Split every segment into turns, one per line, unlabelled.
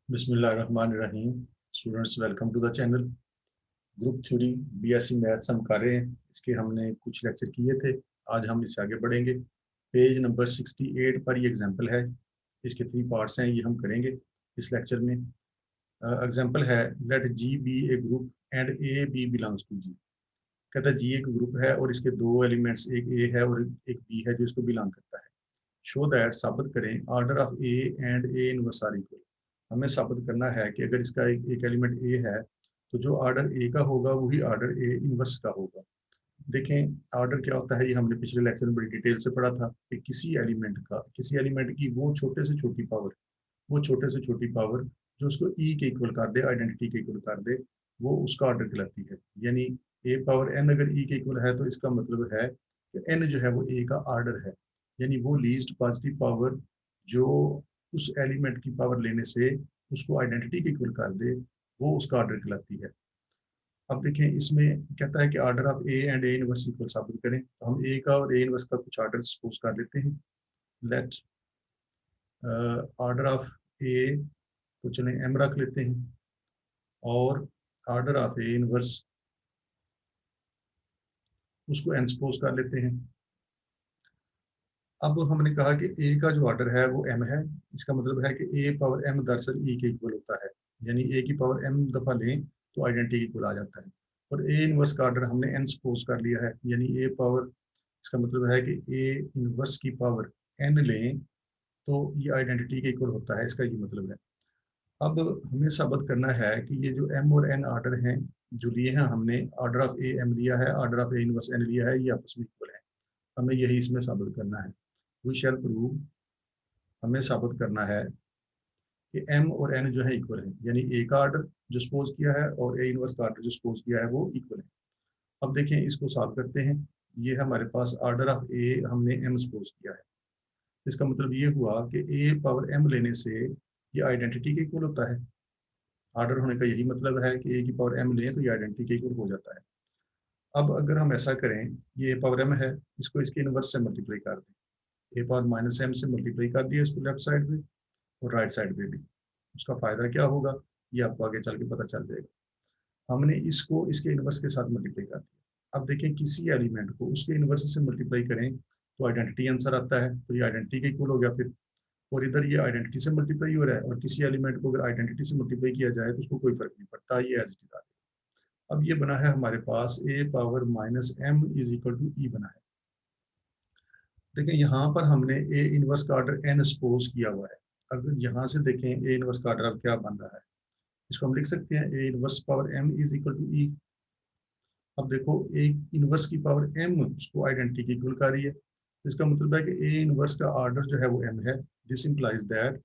बिस्मिल्लाहिर्रहमानिर्रहीम। Students, welcome to the channel. Group theory BSc maths हम कर रहे हैं। इसके हमने कुछ लेक्चर किए थे। आज हम इससे आगे बढ़ेंगे। पेज नंबर 68 पर ये एग्जांपल है। इसके 3 पार्ट्स हैं, ये हम करेंगे इस लेक्चर में। एग्जांपल है, let G be a group and A B belongs to G. कहता है जी एक ग्रुप है और इसके दो एलिमेंट्स, एक ए है और एक बी है जो इसको बिलोंग करता है। शो दैट, साबित करें, order of A and A inverse are equal. हमें साबित करना है कि अगर इसका एक एलिमेंट ए है तो जो ऑर्डर ए का होगा वही ऑर्डर ए इनवर्स का होगा। देखें ऑर्डर क्या होता है, ये हमने पिछले लेक्चर में बड़ी डिटेल से पढ़ा था कि किसी एलिमेंट की वो छोटे से छोटी पावर, वो छोटे से छोटी पावर जो उसको ई के इक्वल कर दे, आइडेंटिटी के इक्वल कर दे, वो उसका ऑर्डर कहलाती है। यानी ए पावर एन अगर ई के इक्वल है तो इसका मतलब है कि एन जो है वो ए का ऑर्डर है। यानी वो लीस्ट पॉजिटिव पावर जो उस एलिमेंट की पावर लेने से उसको आइडेंटिटी के इक्वल कर दे, वो उसका ऑर्डर कहलाती है। अब देखें इसमें कहता है कि order of A and A inverse equal साबित करें, तो हम ए का और ए इनवर्स का कुछ ऑर्डर सपोज कर लेते हैं। लेट ऑर्डर ऑफ ए तो चलें एम रख लेते हैं, और ऑर्डर ऑफ ए इनवर्स उसको एन सपोज कर लेते हैं। अब हमने कहा कि ए का जो ऑर्डर है वो एम है। इसका मतलब है कि ए पावर एम दरअसल ई के इक्वल होता है। यानी ए की पावर एम दफ़ा लें तो आइडेंटिटी के इक्वल आ जाता है। और ए इनवर्स का ऑर्डर हमने एन सपोज कर लिया है, यानी ए पावर, इसका मतलब है कि ए इनवर्स की पावर एन लें तो ये आइडेंटिटी के इक्वल होता है, इसका ये मतलब है। अब हमें साबित करना है कि ये जो एम और एन ऑर्डर हैं जो लिए हैं हमने, ऑर्डर ऑफ ए एम लिया है, order of A inverse N लिया है, ये आपस में इक्वल है। हमें यही इसमें साबित करना है। वी शैल प्रूव, हमें साबित करना है कि एम और एन जो है इक्वल है। यानी ए का ऑर्डर जो सपोज किया है और ए इनवर्स का ऑर्डर जो सपोज किया है वो इक्वल है। अब देखें इसको सॉल्व करते हैं। ये हमारे पास ऑर्डर ऑफ ए हमने एम सपोज किया है। इसका मतलब ये हुआ कि ए पावर एम लेने से ये आइडेंटिटी के इक्वल होता है। ऑर्डर होने का यही मतलब है कि ए की पावर एम लें तो ये आइडेंटिटी के इक्वल हो जाता है। अब अगर हम ऐसा करें, ये ए पावर एम है, इसको इसके इनवर्स से मल्टीप्लाई कर दें। ए पावर माइनस एम से मल्टीप्लाई कर दिया इसको लेफ्ट साइड पे और राइट साइड पे भी। उसका फायदा क्या होगा ये आपको आगे चल के पता चल जाएगा। हमने इसको इसके इनवर्स के साथ मल्टीप्लाई कर दिया। अब देखें किसी एलिमेंट को उसके इनवर्स से मल्टीप्लाई करें तो आइडेंटिटी आंसर आता है, तो ये आइडेंटिटी के इक्वल हो गया फिर। और इधर ये आइडेंटिटी से मल्टीप्लाई हो रहा है, और किसी एलिमेंट को अगर आइडेंटिटी से मल्टीप्लाई किया जाए तो उसको कोई फर्क नहीं पड़ता, ये एज इट इज। अब ये बना है हमारे पास a power minus m is equal to e बना है। देखिए यहाँ पर हमने ए इनवर्स का ऑर्डर एन सपोज किया हुआ है। अगर यहाँ से देखें ए इनवर्स का ऑर्डर अब क्या बन रहा है, इसको हम लिख सकते हैं a inverse power m is equal to e. अब देखो ए इनवर्स की पावर एम उसको आइडेंटिटी की इक्वल कर रही है, इसका मतलब है कि ए इनवर्स का ऑर्डर जो है वो एम है। This implies that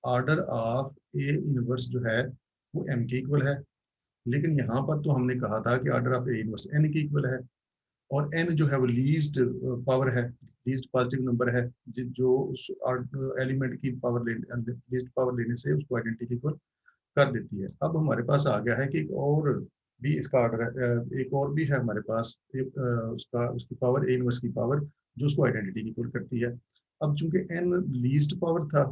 order of A inverse जो है वो एम के इक्वल है। लेकिन यहाँ पर तो हमने कहा था कि order of A inverse N के इक्वल है, और एन जो है वो लीस्ट पावर है, लीस्ट पॉजिटिव नंबर है, जो उस एलिमेंट की पावर लीस्ट पावर लेने से उसको आइडेंटिटी इक्वल कर देती है। अब हमारे पास आ गया है कि एक और भी इसका ऑर्डर है, एक और भी है हमारे पास उसका उसकी पावर ए इनवर्स की पावर जो उसको आइडेंटिटी इक्वल करती है। अब चूंकि एन लीस्ट पावर था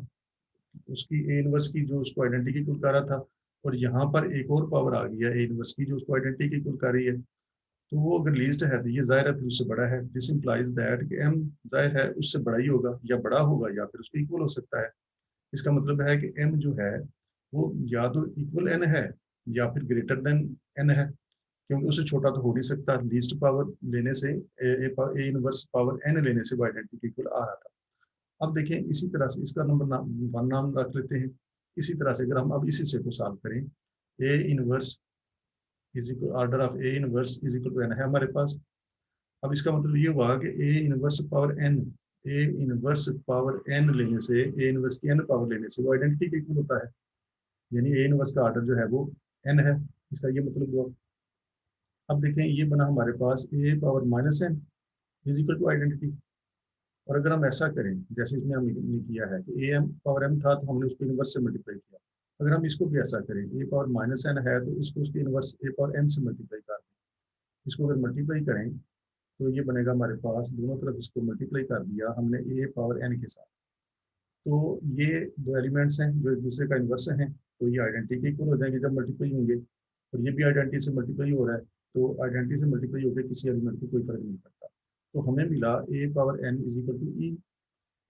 उसकी ए इनवर्स की जो उसको आइडेंटिटी इक्वल कर रहा था, और यहाँ पर एक और पावर आ गई है ए इनवर्स की जो उसको आइडेंटिटी इक्वल कर रही है, तो वो अगर लीस्ट है तो ये जाहिर है फिर उससे बड़ा है। दिस इंप्लाइज दैट कि एम जाहिर है उससे बड़ा ही होगा, या बड़ा होगा या फिर उसके इक्वल हो सकता है। इसका मतलब है कि एम जो है वो या तो इक्वल एन है या फिर ग्रेटर देन एन है, क्योंकि उससे छोटा तो हो नहीं सकता। लीस्ट पावर लेने से ए इनवर्स पावर एन लेने से वो आइडेंटिटी इक्वल आ रहा था। अब देखें इसी तरह से इसका नंबर नाम रख लेते हैं। इसी तरह से अगर हम अब इसी से को सॉल्व करें, A inverse is equal order of A inverse is equal to N है हमारे पास। अब इसका मतलब ये हुआ कि A inverse power N, A inverse power N लेने से, ए इनवर्स की एन पावर लेने से वो आइडेंटिटी के इक्वल होता है। यानी ए इनवर्स का ऑर्डर जो है वो एन है, इसका ये मतलब हुआ। अब देखें ये बना हमारे पास a power minus n is equal to identity. और अगर हम ऐसा करें जैसे इसमें हमने किया है कि ए एम पावर एम था तो हमने उसको इनवर्स से मल्टीप्लाई किया, अगर हम इसको भी ऐसा करें ए पावर माइनस एन है तो इसको उसके इनवर्स ए पावर एन से मल्टीप्लाई कर दें। इसको अगर मल्टीप्लाई करें तो ये बनेगा हमारे पास, दोनों तरफ इसको मल्टीप्लाई कर दिया हमने ए पावर एन के साथ। तो ये दो एलिमेंट्स हैं जो एक दूसरे का इन्वर्स हैं, तो ये आइडेंटिटी के इक्वल हो जाएंगे जब मल्टीप्लाई होंगे, और ये भी आइडेंटिटी से मल्टीप्लाई हो रहा है, तो आइडेंटिटी से मल्टीप्लाई होकर किसी एलिमेंट को कोई फर्क नहीं पड़ता। तो हमें मिला a power n is equal to e.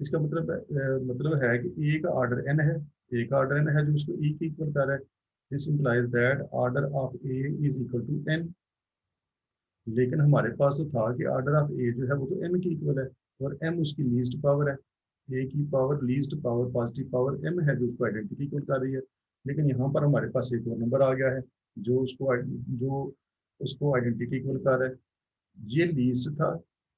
इसका मतलब है कि ए का ऑर्डर एन है, ए का ऑर्डर एन है जो उसको ई के इक्वल कर रहा है। This implies that order of A is equal to N. लेकिन हमारे पास तो था कि ऑर्डर ऑफ ए जो है वो तो एम के इक्वल है, और एम उसकी लीस्ट पावर है। ए की power least power positive power M है जो उसको आइडेंटिटी इक्वल कर रही है। लेकिन यहाँ पर हमारे पास एक और नंबर आ गया है जो उसको आइडेंटिटी इक्वल कर रहा है। ये लीस्ट था।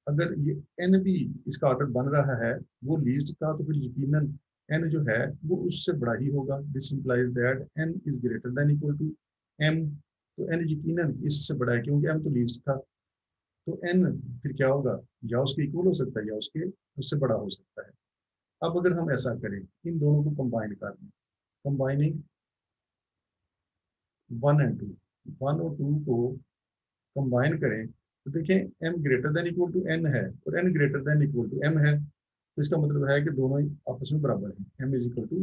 अगर ये एन भी इसका ऑर्डर बन रहा है, वो लीस्ट था, तो फिर यकीनन एन जो है वो उससे बड़ा ही होगा। This implies that N is greater than equal to M. तो एन यकीनन इससे बड़ा है क्योंकि एम तो लीस्ट था। तो एन फिर क्या होगा, या उसके इक्वल हो सकता है या उसके उससे बड़ा हो सकता है। अब अगर हम ऐसा करें, इन दोनों को कंबाइन कर लें, combining one and two, one और टू को कंबाइन करें, तो देखें M greater than equal to N है और N greater than equal to M है। तो इसका मतलब है कि दोनों ही आपस में बराबर हैं, M is equal to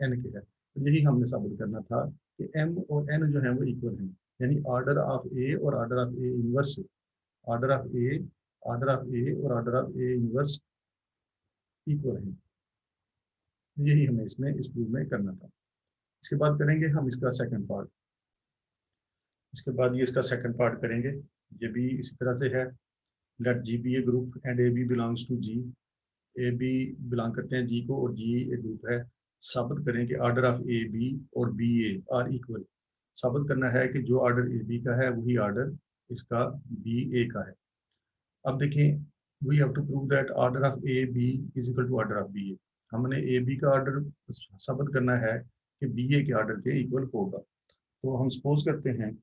N के है। तो यही हमने साबित करना था कि एम और एन जो है वो इक्वल हैं, यानी ऑर्डर ऑफ ए और order of A inverse, order of a, order of ए और order of A inverse equal है। यही हमें इसमें इस प्रूफ में करना था। इसके बाद करेंगे हम इसका सेकंड पार्ट। इसके बाद ये इसका सेकंड पार्ट करेंगे। ये भी इसी तरह से है। Let G be a group and A B belongs to G. A B belong करते हैं जी को और जी एक ग्रुप है। साबित करें कि ऑर्डर ऑफ ए बी और बी ए आर इक्वल। साबित करना है कि जो ऑर्डर ए बी का है वही ऑर्डर इसका बी ए का है। अब देखें, we have to prove that order of A B is equal to order of B a. हमने ए बी का ऑर्डर साबित करना है कि बी ए के ऑर्डर के इक्वल होगा। तो हम सपोज करते हैं,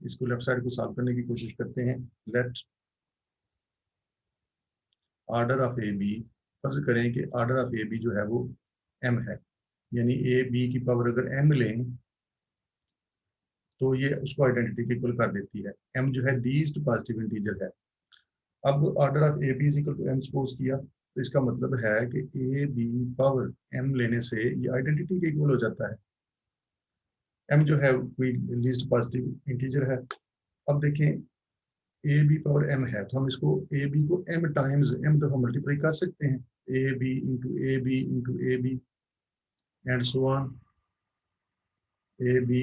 इसको लेफ्ट साइड को सॉल्व करने की कोशिश करते हैं। Let order of A B, फर्ज करें कि ऑर्डर ऑफ ए बी जो है वो एम है, यानी ए बी की पावर अगर एम लें तो ये उसको आइडेंटिटी के इक्वल कर देती है। एम जो है लीस्ट पॉजिटिव इंटीजर है। अब order of A B is equal to M suppose किया, तो इसका मतलब है कि ए बी पावर एम लेने से ये आइडेंटिटी के इक्वल हो जाता है। एम जो है कोई लीस्ट पॉजिटिव इंटीजर है। अब देखें, ए बी पावर एम है तो हम इसको ए बी को एम टाइम्स एम दफा मल्टीप्लाई कर सकते हैं। A B into A B into A B and so on. A B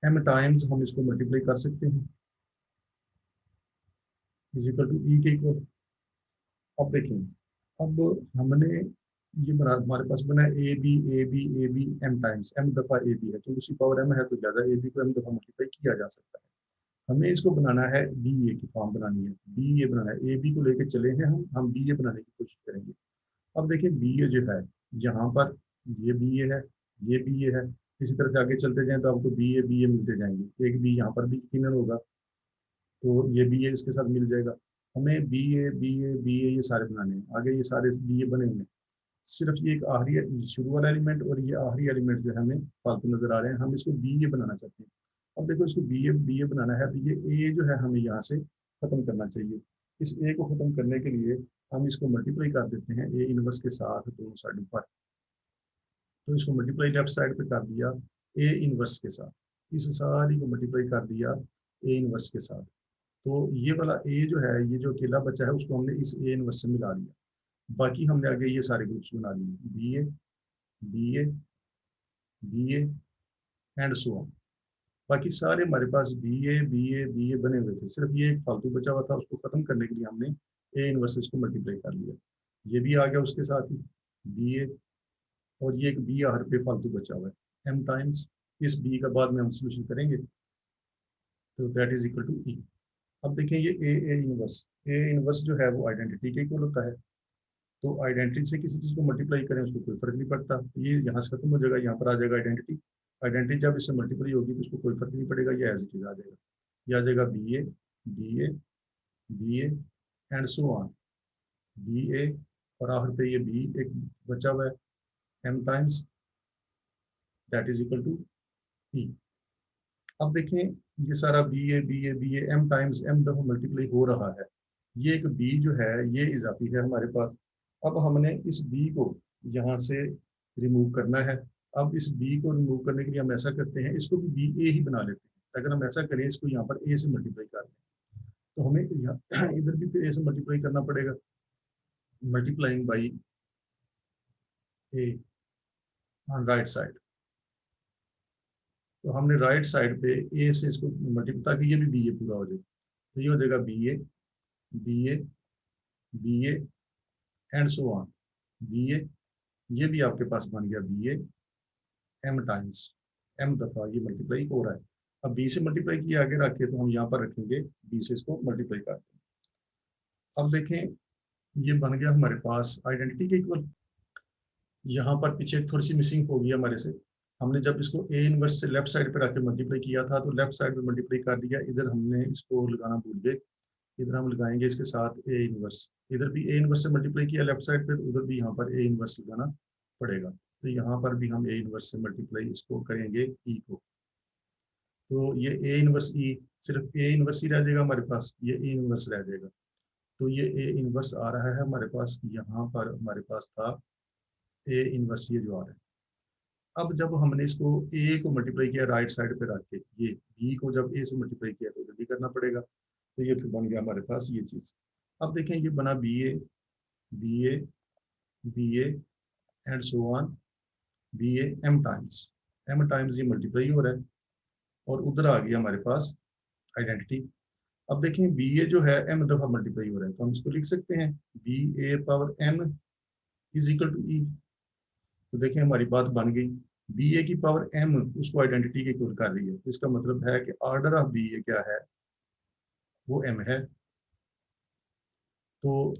M times हम इसको मल्टीप्लाई कर सकते हैं इज इक्वल टू ई के इक्वल। अब देखें, अब हमने ये बना, हमारे पास बना A B A B A B M times, M दफा ए बी है तो उसी पावर एम है तो ज्यादा ए बी को एम दफा मल्टीप्लाई किया जा सकता है। हमें इसको बनाना है बी ए की फॉर्म बनानी है, बी ए बनाना है। ए बी को लेकर चले हैं, हम बी ए बनाने की कोशिश करेंगे। अब देखिए बी ए जो है यहाँ पर, ये बी ए है, ये बी ए है। इसी तरह से आगे चलते जाएं तो आपको बी ए मिलते जाएंगे। एक बी यहाँ पर भी यकीनन होगा, तो ये बी ए इसके साथ मिल जाएगा। हमें बी ए ये सारे बनाने हैं, आगे ये सारे बी ए बने हुए हैं। सिर्फ ये एक आखिरी शुरू वाला एलिमेंट और ये आखिरी एलिमेंट जो है हमें फालतू नजर आ रहे हैं, हम इसको बी ए बनाना चाहते हैं। अब देखो, इसको बी ए बनाना है तो ये ए जो है हमें यहाँ से खत्म करना चाहिए। इस ए को खत्म करने के लिए हम इसको मल्टीप्लाई कर देते हैं ए इनवर्स के साथ दोनों साइडों पर। तो इसको मल्टीप्लाई लेफ्ट साइड पे कर दिया ए इनवर्स के साथ, इस सारी को मल्टीप्लाई कर दिया ए इनवर्स के साथ। तो ये वाला ए जो है, ये जो अकेला बचा है उसको हमने इस ए इनवर्स से मिला लिया। बाकी हमने आगे ये सारे ग्रुप्स बना लिए, B A B A B A and so on. बाकी सारे हमारे पास बी ए बने हुए थे, सिर्फ ये एक फालतू बचा हुआ था, उसको खत्म करने के लिए हमने ए इनवर्सेस को मल्टीप्लाई कर लिया। ये भी आ गया उसके साथ ही बी ए, और ये एक बी हर पे फालतू बचा हुआ है एम टाइम्स। इस बी का बाद में हम सोल्यूशन करेंगे, तो that is equal to e. अब देखें ये ए इनवर्स जो है वो आइडेंटिटी के इक्वल होता है। तो आइडेंटिटी से किसी चीज़ को मल्टीप्लाई करें उसको कोई फर्क नहीं पड़ता, ये यहाँ से खत्म हो जाएगा, यहाँ पर आ जाएगा आइडेंटिटी। आइडेंटिटी जब इससे मल्टीप्लाई होगी तो उसको कोई फर्क नहीं पड़ेगा, ये एज इट इज आ जाएगा। ये आ जाएगा B A B A and so on, B a, और आखिर पे ये बी एक बचा हुआ है m times, that is equal to e. अब देखें, ये सारा b A M times M दफा मल्टीप्लाई हो रहा है। ये एक बी जो है ये इजाफी है हमारे पास, अब हमने इस बी को यहाँ से रिमूव करना है। अब इस बी को रिमूव करने के लिए हम ऐसा करते हैं, इसको भी बी ए ही बना लेते हैं। अगर हम ऐसा करें, इसको यहाँ पर ए से मल्टीप्लाई कर दें, तो हमें इधर भी फिर ए से मल्टीप्लाई करना पड़ेगा, multiplying by A on right side. तो हमने राइट साइड पे ए से इसको मल्टीप्लाई, ताकि ये भी बी ए पूरा हो जाए। तो ये हो जाएगा B A, B A, B A and so on, B a. ये भी आपके पास बन गया b A M times, M दफा ये मल्टीप्लाई हो रहा है। अब बी से मल्टीप्लाई किया आगे रखे, तो हम यहाँ पर रखेंगे बी से इसको मल्टीप्लाई करते हैं। अब देखें, ये बन गया हमारे पास आइडेंटिटी के इक्वल। यहाँ पर पीछे थोड़ी सी मिसिंग हो गई हमारे से। हमने जब इसको ए इनवर्स से लेफ्ट साइड पे रख के मल्टीप्लाई किया था, तो लेफ्ट साइड पे मल्टीप्लाई कर दिया, इधर हमने इसको लगाना भूल गए। इधर हम लगाएंगे इसके साथ ए इनवर्स। इधर भी ए इनवर्स से मल्टीप्लाई किया लेफ्ट साइड पे, तो उधर भी यहाँ पर ए इनवर्स लगाना पड़ेगा। तो यहाँ पर भी हम ए इनवर्स से मल्टीप्लाई इसको करेंगे ई को। तो ये ए इनवर्स ई, सिर्फ ए इनवर्स ही रह जाएगा हमारे पास, ये ए इनवर्स रह जाएगा। तो ये ए इनवर्स आ रहा है हमारे पास, यहाँ पर हमारे पास था ए इनवर्स, ये जो आ रहा है। अब जब हमने इसको ए को मल्टीप्लाई किया राइट साइड पे रख के, ये बी को जब ए से मल्टीप्लाई किया, तो जल्दी करना पड़ेगा। तो ये फिर बन गया हमारे पास ये चीज़। अब देखें, ये बना B A, B A, B A and so on, B A M times ये मल्टीप्लाई हो रहा है, और उधर आ गया हमारे पास आइडेंटिटी। अब देखें, बी ए जो है एम दफा मल्टीप्लाई हो रहा है, तो हम इसको लिख सकते हैं b a power m is equal to e. तो देखें, हमारी बात बन गई। बी ए की पावर एम उसको आइडेंटिटी के इक्वल कर रही है, इसका मतलब है कि ऑर्डर ऑफ बी ए क्या है, वो एम है। तो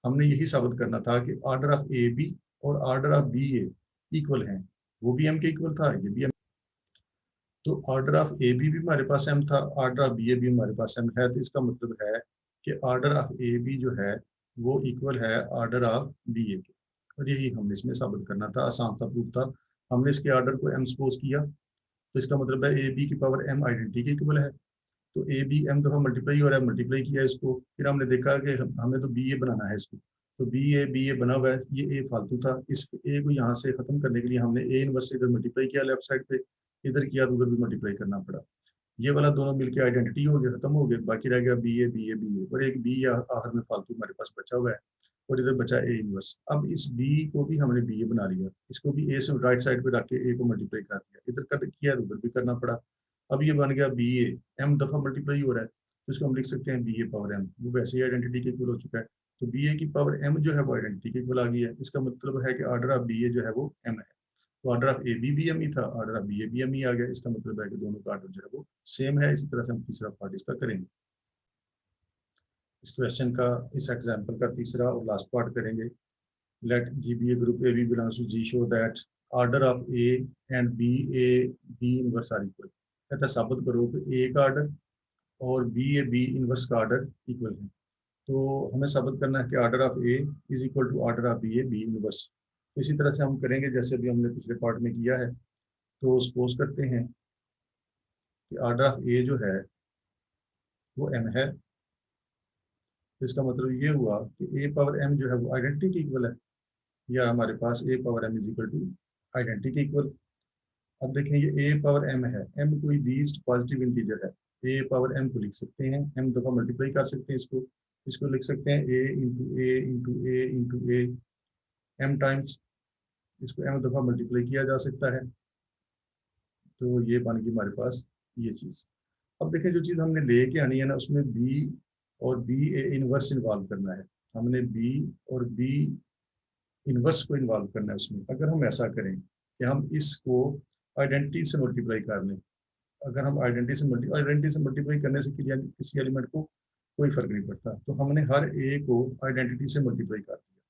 हमने यही साबित करना था कि ऑर्डर ऑफ ए बी और order of B A equal हैं। वो भी एम के इक्वल था, ये भी एम। तो ऑर्डर ऑफ ए बी भी हमारे पास एम था, ऑर्डर ऑफ बी ए भी हमारे पास एम है। तो इसका मतलब है कि ऑर्डर ऑफ ए बी जो है वो इक्वल है ऑर्डर ऑफ बी ए के। और यही हमने इसमें साबित करना था, आसान सा प्रूफ था। हमने इसके ऑर्डर को एम सपोज किया, तो इसका मतलब है ए बी की पावर एम आइडेंटिटी के इक्वल है। तो ए बी एम दफा मल्टीप्लाई हो रहा है, मल्टीप्लाई किया इसको, फिर हमने देखा कि हमें तो बी ए बनाना है इसको। तो बी ए बना हुआ है, ये ए फालतू था, इस ए को यहाँ से खत्म करने के लिए हमने ए इनवर्स से इधर मल्टीप्लाई किया लेफ्ट साइड पे, इधर किया तो उधर भी मल्टीप्लाई करना पड़ा। ये वाला दोनों मिलकर आइडेंटिटी हो गया, खत्म हो गया, बाकी रह गया बी ए और एक बी आखिर में फालतू हमारे पास बचा हुआ है, और इधर बचा ए इनवर्स। अब इस बी को भी हमने बी ए बना लिया, इसको भी ए से राइट साइड पे रख के ए को मल्टीप्लाई कर दिया, इधर कर किया उधर भी करना पड़ा। अब ये बन गया बी ए, एम दफा मल्टीप्लाई हो रहा है, तो इसको हम लिख सकते हैं बी ए पावर एम, वो वैसे ही आइडेंटिटी के इक्वल हो चुका है। तो बी ए की पावर एम जो है वो आइडेंटिटी के इक्वल आ गई है। इसका मतलब है कि ऑर्डर ऑफ बी ए जो है वो एम है। तो order of A B m ही था, order of B A B m ही आ गया। इसका मतलब है कि दोनों का ऑर्डर जो है वो सेम है। इसी तरह से हम तीसरा पार्ट इसका करेंगे। इस क्वेश्चन का, इस एग्जाम्पल का तीसरा और लास्ट पार्ट करेंगे। Let G be a group A B belongs to G show that order of A and B inverse are equal. कहता साबित करो कि ए का ऑर्डर और बी इनवर्स का ऑर्डर इक्वल है। तो हमें साबित करना है कि order of A is equal to order of B inverse. तो इसी तरह से हम करेंगे जैसे अभी हमने पिछले पार्ट में किया है। तो सपोज करते हैं कि ऑर्डर ऑफ ए जो है वो एम है। तो इसका मतलब ये हुआ कि ए पावर एम जो है वो आइडेंटिटी के इक्वल है, या हमारे पास a power m is equal to identity के इक्वल। अब देखें, ये ए पावर एम है, एम कोई लीस्ट पॉजिटिव इंटीजर है। ए पावर एम को लिख सकते हैं, एम दफा मल्टीप्लाई कर सकते हैं इसको। इसको लिख सकते हैं a into a into a into a M times. इसको एम दफा मल्टीप्लाई किया जा सकता है। तो ये बन गई हमारे पास ये चीज़। अब देखें, जो चीज़ हमने लेके आनी है ना, उसमें बी और बी ए इनवर्स इन्वॉल्व करना है। हमने बी और बी इनवर्स को इन्वॉल्व करना है उसमें। अगर हम ऐसा करें कि हम इसको आइडेंटिटी से मल्टीप्लाई कर लें, अगर हम आइडेंटिटी से मल्टीप्लाई करने से किसी एलिमेंट को कोई फर्क नहीं पड़ता, तो हमने हर ए को आइडेंटिटी से मल्टीप्लाई कर दिया,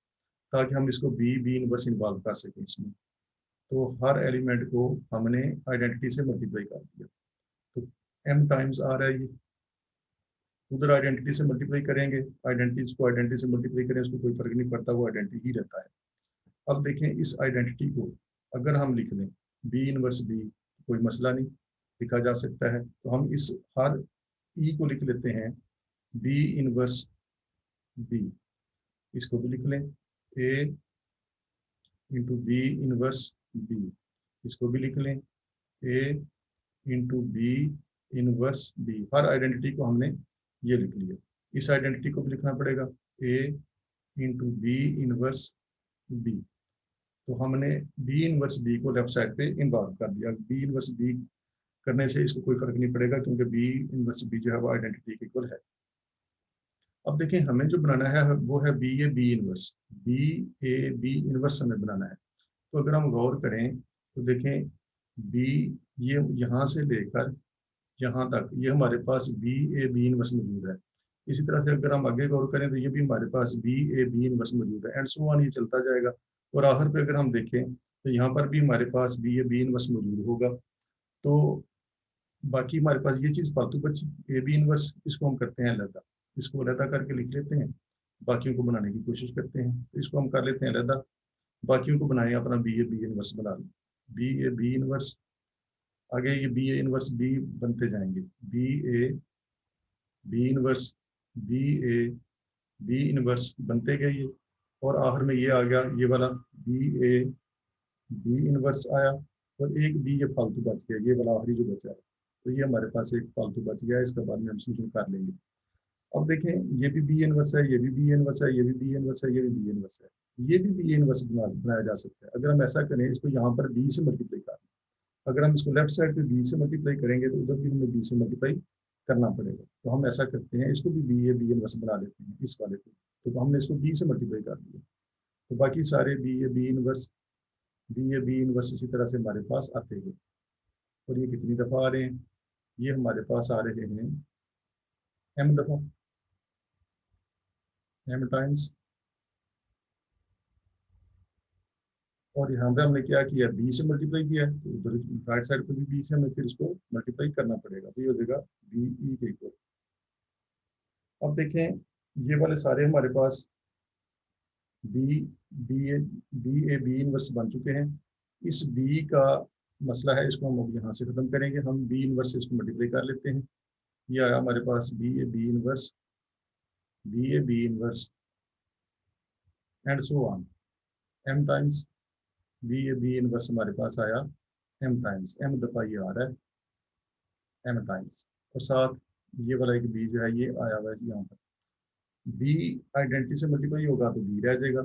ताकि हम इसको बी इनवर्स इन्वॉल्व कर सकें इसमें। तो हर एलिमेंट को हमने आइडेंटिटी से मल्टीप्लाई कर दिया। तो एम टाइम्स आ रहा है ये, उधर आइडेंटिटी से मल्टीप्लाई करेंगे, आइडेंटिटी से मल्टीप्लाई करें, उसको कोई फर्क नहीं पड़ता, वो आइडेंटिटी ही रहता है। अब देखें, इस आइडेंटिटी को अगर हम लिख लें बी इनवर्स बी, कोई मसला नहीं, लिखा जा सकता है। तो हम इस हर ई को लिख लेते हैं बी इनवर्स बी, इसको भी लिख लें ए इंटू बी इनवर्स बी, इसको भी लिख लें, ए इंटू बी इनवर्स बी। हर आइडेंटिटी को हमने ये लिख लिया, इस आइडेंटिटी को भी लिखना पड़ेगा, ए इंटू बी इनवर्स बी। तो हमने बी इनवर्स बी को लेफ्ट साइड पे इन्वॉल्व कर दिया। बी इनवर्स बी करने से इसको कोई फर्क नहीं पड़ेगा, क्योंकि बी इनवर्स बी जो है वो आइडेंटिटी के इक्वल है। अब देखें हमें जो बनाना है वो है B A B inverse, B A B inverse हमें बनाना है। तो अगर हम गौर करें तो देखें बी, ये यहाँ से लेकर यहाँ तक ये हमारे पास बी ए बी इनवर्स मौजूद है। इसी तरह से अगर हम आगे गौर करें तो ये भी हमारे पास बी ए बी इनवर्स मौजूद है, एंड सो ऑन, ये चलता जाएगा। और आखिर पे अगर हम देखें तो यहाँ पर भी हमारे पास बी ए बी इनवर्स मौजूद होगा। तो बाकी हमारे पास ये चीज़ फालतू बची, ए बी इनवर्स, इसको हम करते हैं अलग, इसको अलग करके लिख लेते हैं, बाकियों को बनाने की कोशिश करते हैं। तो इसको हम कर लेते हैं अलग, बाकियों को बनाए अपना बी ए बी इनवर्स बना लें, बी ए बी इनवर्स। आगे ये बी ए इनवर्स बी बनते जाएंगे, B A B inverse B A B inverse बनते गए ये, और आखिर में ये आ गया ये वाला बी ए बी इनवर्स आया, और एक बी ये फालतू बच गया, ये वाला आखिरी जो बचा है। तो ये हमारे पास एक फालतू बच गया, इसके बाद में हम सोल्यूशन कर लेंगे। अब देखें ये भी बी इनवर्स है, ये भी बी इनवर्स है, ये भी बी इनवर्स है, ये भी बी इनवर्स है, ये भी बी इनवर्स बनाया जा सकता है। अगर हम ऐसा करें, इसको यहाँ पर बी से मल्टीप्लाई कर, अगर हम इसको लेफ्ट साइड पे बी से मल्टीप्लाई करेंगे तो उधर भी हमें बी से मल्टीप्लाई करना पड़ेगा। तो हम ऐसा करते हैं, इसको भी बी ए बी इनवर्स बना लेते हैं इस वाले को। तो हमने इसको बी से मल्टीप्लाई कर दिया, तो बाकी सारे B A B inverse B A B inverse इसी तरह से हमारे पास आते हैं। और ये कितनी दफ़ा आ रहे हैं, ये हमारे पास आ रहे हैं एम दफ़ा, एम टाइम्स। और यहाँ पे हमने क्या किया, बी से मल्टीप्लाई किया है, तो उधर राइट साइड पे भी बी से हमें फिर इसको मल्टीप्लाई करना पड़ेगा, तो ये हो जाएगा बी ई के इक्वल। अब देखें ये वाले सारे हमारे पास b b A B inverse बन चुके हैं। इस बी का मसला है, इसको हम अब यहाँ से खत्म करेंगे, हम बी इनवर्स से इसको मल्टीप्लाई कर लेते हैं। ये आया हमारे पास b A B inverse B A B inverse and so on m times b A B inverse हमारे पास आया एम टाइम्स, एम दफ़ा ये आ रहा है एम टाइम्स, और साथ ये वाला एक बी जो है ये आया हुआ है यहाँ पर। बी आइडेंटिटी से मल्टीप्लाई होगा तो बी रह जाएगा।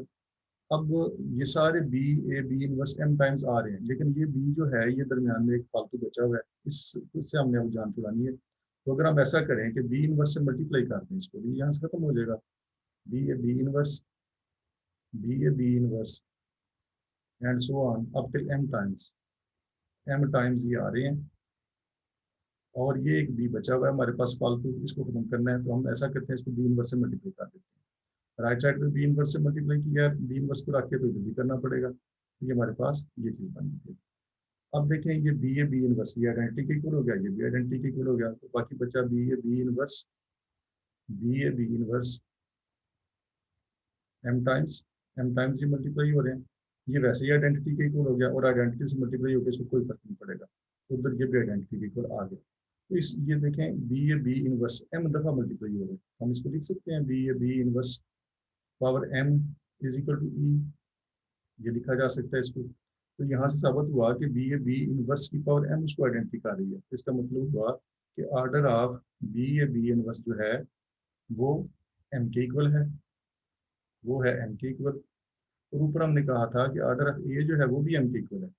अब ये सारे B A B inverse M times आ रहे हैं, लेकिन ये बी जो है ये दरमियान में एक फालतू बचा हुआ है, इससे हमने अब जान छुड़ानी है। तो अगर हम ऐसा करें कि बी इनवर्स से मल्टीप्लाई कर दें इसको, भी यहाँ से खत्म हो जाएगा, B A B inverse B A B inverse and so on up till M times ये आ रहे हैं। और ये एक बी बचा हुआ है हमारे पास फालतू, इसको खत्म करना है। तो हम ऐसा करते हैं, इसको बी इनवर्स से मल्टीप्लाई कर देते हैं। राइट साइड पे बी इनवर्स से मल्टीप्लाई किया, बी इनवर्स को रख के तो इधर भी करना पड़ेगा। ये हमारे पास ये चीज़ बन गई। अब देखें ये बी ए बी इनवर्स, ये आइडेंटिटी के इक्वल हो गया, ये भी आइडेंटिटी के इक्वल हो गया, तो बाकी बचा B A B inverse M times ये मल्टीप्लाई हो रहे हैं। ये वैसे ही आइडेंटिटी के इक्वल हो गया, और आइडेंटिटी से मल्टीप्लाई होकर इसको कोई फर्क नहीं पड़ेगा, उधर ये भी आइडेंटिटी के इक्वल आ गया। तो इस ये देखें b A B inverse m दफ़ा मल्टीप्लाई हो रहे हैं, हम इसको लिख सकते हैं b A B inverse power m is equal to e, ये लिखा जा सकता है इसको। तो यहाँ से साबित हुआ कि बी ए बी इनवर्स की पावर एम उसको आइडेंटिटी कर रही है। इसका मतलब हुआ कि order of B A B inverse जो है वो एम के इक्वल है, वो है एम के इक्वल। और ऊपर हमने कहा था कि ऑर्डर ऑफ ए जो है वो भी एम के इक्वल है,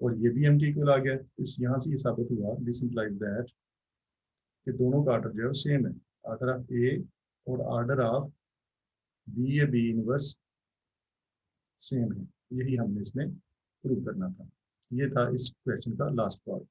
और ये भी एम के इक्वल आ गया। इस यहाँ से ये साबित हुआ, दिस इम्प्लाइज दैट कि दोनों का ऑर्डर जो है सेम है, ऑर्डर ऑफ ए और order of B A B inverse same है। यही हमने इसमें प्रूव करना था। ये था इस क्वेश्चन का लास्ट पार्ट।